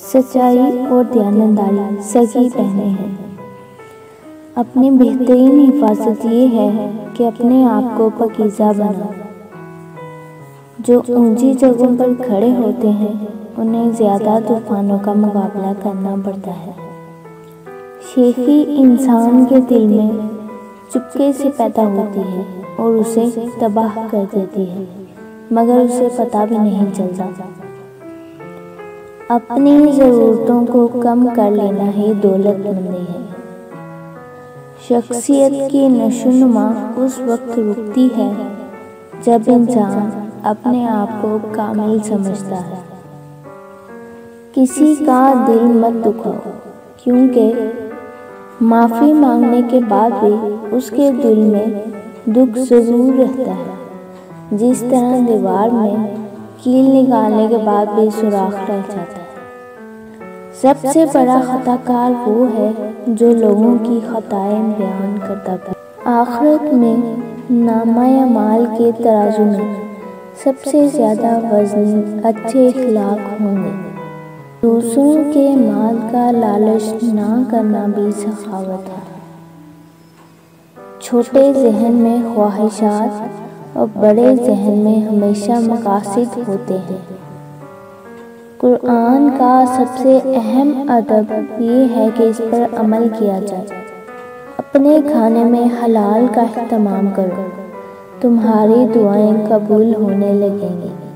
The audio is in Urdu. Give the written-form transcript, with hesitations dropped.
سچائی اور دیانتداری سگی بہنیں ہیں۔ اپنی بہترین حفاظت یہ ہے کہ اپنے آپ کو پاکیزہ بناؤ۔ جو اونچی جگہوں پر کھڑے ہوتے ہیں انہیں زیادہ طوفانوں کا مقابلہ کرنا پڑتا ہے۔ شیخی انسان کے دل میں چپکے سے پیدا ہوتی ہے اور اسے تباہ کر دیتی ہے، مگر اسے پتہ بھی نہیں چلتا۔ اپنی ضرورتوں کو کم کر لینا ہی دولت مندی ہے۔ شخصیت کی نشوونما اس وقت رکتی ہے جب انسان اپنے آپ کو کامل سمجھتا ہے۔ کسی کا دل مت دکھاؤ، کیونکہ معافی مانگنے کے بعد بھی اس کے دل میں دکھ ضرور رہتا ہے، جس طرح دیوار میں کیل نکالنے کے بعد بھی سوراخ رہ جاتا ہے۔ سب سے بڑا خطا کار وہ ہے جو لوگوں کی خطائیں بیان کرتا ہے۔ آخرت میں نامہ اعمال کے ترازو میں سب سے زیادہ وزنی اچھے اخلاق ہوں گے۔ دوسروں کے مال کا لالچ نہ کرنا بھی سخاوت ہے۔ چھوٹے ذہن میں خواہشات اور بڑے ذہن میں ہمیشہ مقاصد ہوتے ہیں۔ قرآن کا سب سے اہم ادب یہ ہے کہ اس پر عمل کیا جائے۔ اپنے کھانے میں حلال کا اہتمام کرو، تمہاری دعائیں قبول ہونے لگیں گی۔